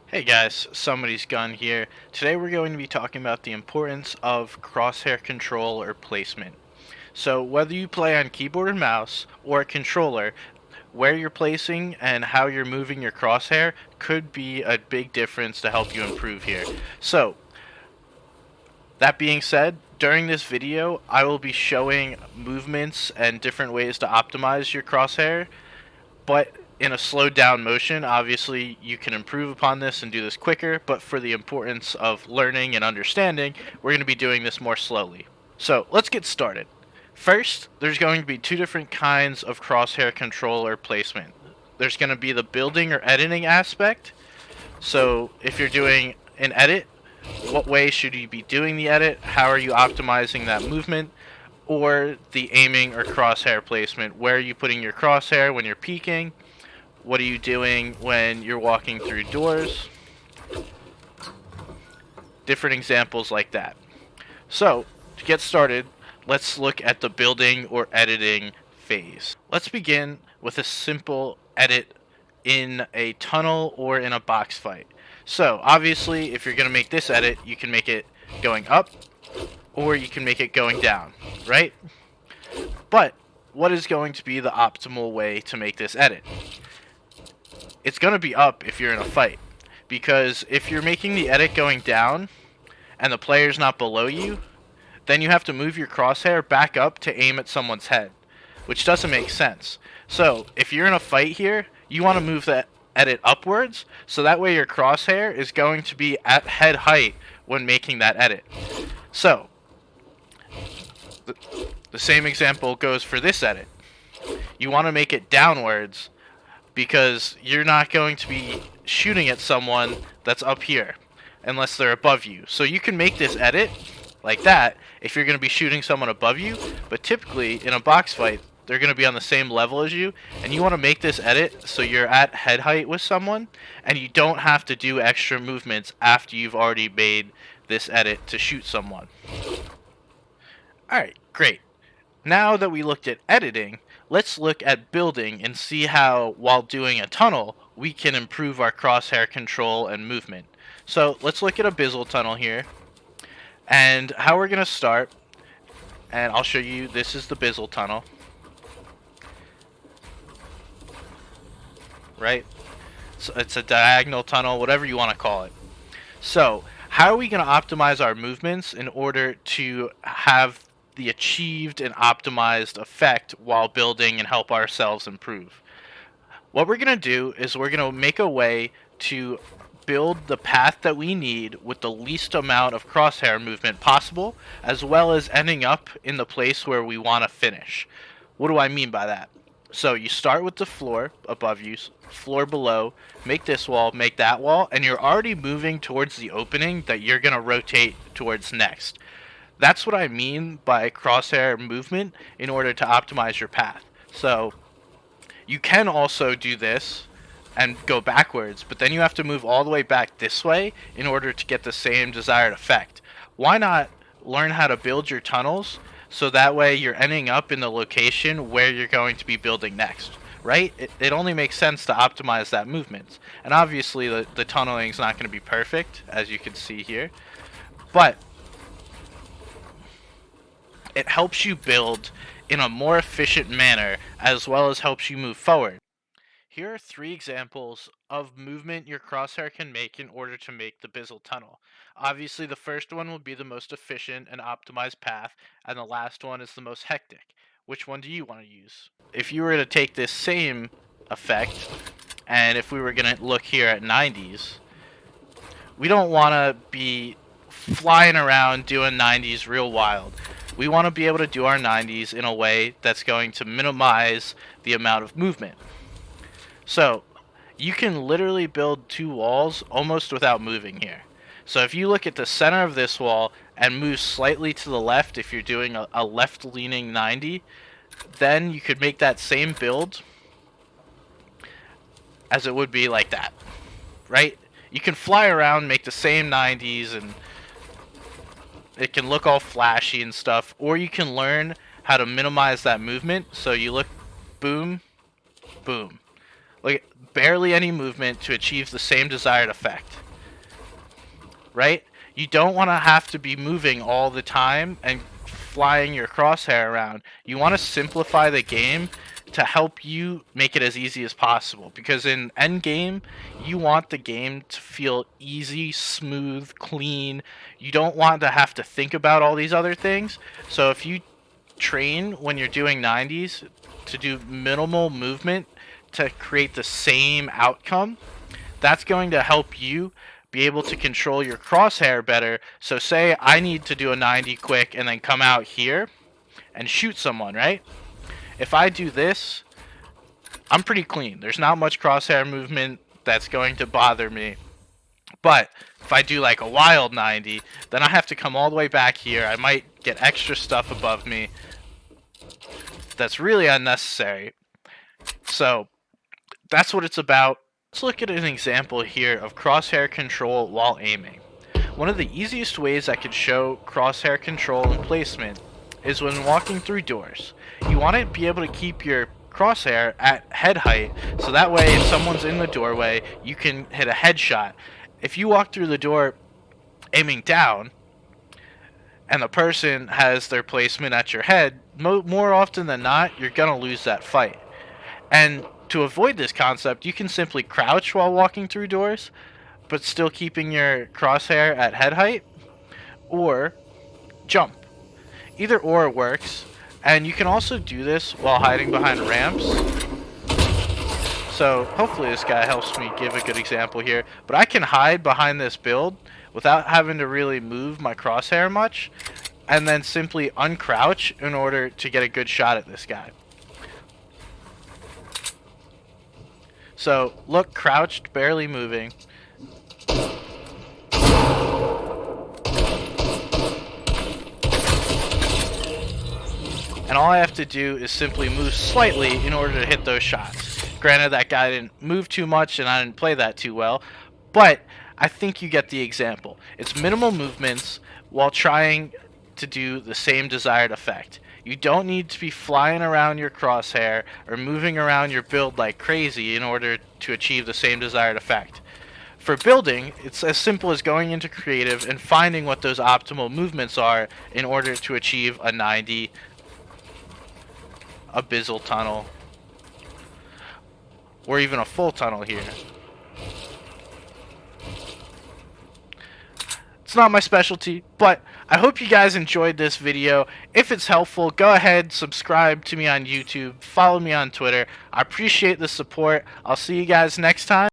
Hey guys, Somebody's Gun here. Today we're going to be talking about the importance of crosshair control or placement. So whether you play on keyboard and mouse or a controller, where you're placing and how you're moving your crosshair could be a big difference to help you improve here. So that being said, during this video I will be showing movements and different ways to optimize your crosshair, but in a slowed down motion. Obviously you can improve upon this and do this quicker, but for the importance of learning and understanding, we're going to be doing this more slowly. So let's get started. First, there's going to be two different kinds of crosshair control or placement. There's going to be the building or editing aspect. So if you're doing an edit, what way should you be doing the edit? How are you optimizing that movement? Or the aiming or crosshair placement. Where are you putting your crosshair when you're peeking? What are you doing when you're walking through doors? Different examples like that. So, to get started, let's look at the building or editing phase. Let's begin with a simple edit in a tunnel or in a box fight. So, obviously, if you're going to make this edit, you can make it going up or you can make it going down, right? But what is going to be the optimal way to make this edit? It's going to be up if you're in a fight, because if you're making the edit going down and the player's not below you, then you have to move your crosshair back up to aim at someone's head, which doesn't make sense. So if you're in a fight here, you want to move that edit upwards, so that way your crosshair is going to be at head height when making that edit. So the same example goes for this edit. You want to make it downwards because you're not going to be shooting at someone that's up here unless they're above you. So you can make this edit like that if you're going to be shooting someone above you, but typically in a box fight they're going to be on the same level as you, and you want to make this edit so you're at head height with someone and you don't have to do extra movements after you've already made this edit to shoot someone. Alright, great. Now that we looked at editing, let's look at building and see how, while doing a tunnel, we can improve our crosshair control and movement. So let's look at a Bizzle tunnel here. And how we're going to start, and I'll show you, this is the Bizzle tunnel. Right? So it's a diagonal tunnel, whatever you want to call it. So how are we going to optimize our movements in order to have the achieved and optimized effect while building and help ourselves improve? What we're going to do is we're going to make a way to build the path that we need with the least amount of crosshair movement possible, as well as ending up in the place where we want to finish. What do I mean by that? So you start with the floor above you, floor below, make this wall, make that wall, and you're already moving towards the opening that you're going to rotate towards next. That's what I mean by crosshair movement in order to optimize your path. So you can also do this and go backwards, but then you have to move all the way back this way in order to get the same desired effect. Why not learn how to build your tunnels so that way you're ending up in the location where you're going to be building next, right? It only makes sense to optimize that movement. And obviously the tunneling is not going to be perfect, as you can see here, but it helps you build in a more efficient manner as well as helps you move forward. Here are three examples of movement your crosshair can make in order to make the Bizzle tunnel. Obviously the first one will be the most efficient and optimized path, and the last one is the most hectic. Which one do you want to use? If you were to take this same effect, and if we were going to look here at 90s, we don't want to be flying around doing 90s real wild. We want to be able to do our 90s in a way that's going to minimize the amount of movement. So you can literally build two walls almost without moving here. So if you look at the center of this wall and move slightly to the left, if you're doing a left-leaning 90, then you could make that same build as it would be like that, right? You can fly around, make the same 90s, and it can look all flashy and stuff, or you can learn how to minimize that movement. So you look, boom, boom, like barely any movement to achieve the same desired effect. Right? You don't want to have to be moving all the time and flying your crosshair around. You want to simplify the game to help you make it as easy as possible, because in endgame you want the game to feel easy, smooth, clean. You don't want to have to think about all these other things. So if you train when you're doing 90s to do minimal movement to create the same outcome, that's going to help you be able to control your crosshair better. So say I need to do a 90 quick and then come out here and shoot someone, right? If I do this, I'm pretty clean. There's not much crosshair movement that's going to bother me. But if I do like a wild 90, then I have to come all the way back here. I might get extra stuff above me that's really unnecessary. So that's what it's about. Let's look at an example here of crosshair control while aiming. One of the easiest ways I could show crosshair control and placement is when walking through doors. You want to be able to keep your crosshair at head height, so that way if someone's in the doorway, you can hit a headshot. If you walk through the door aiming down, and the person has their placement at your head, more often than not, you're going to lose that fight. And to avoid this concept, you can simply crouch while walking through doors, but still keeping your crosshair at head height, or jump. Either or works, and you can also do this while hiding behind ramps. So hopefully this guy helps me give a good example here, but I can hide behind this build without having to really move my crosshair much, and then simply uncrouch in order to get a good shot at this guy. So look, crouched, barely moving. And all I have to do is simply move slightly in order to hit those shots. Granted, that guy didn't move too much and I didn't play that too well, but I think you get the example. It's minimal movements while trying to do the same desired effect. You don't need to be flying around your crosshair or moving around your build like crazy in order to achieve the same desired effect. For building, it's as simple as going into creative and finding what those optimal movements are in order to achieve a 90 abyssal tunnel, or even a full tunnel here. It's not my specialty, but I hope you guys enjoyed this video. If it's helpful, go ahead, subscribe to me on YouTube, follow me on Twitter. I appreciate the support. I'll see you guys next time.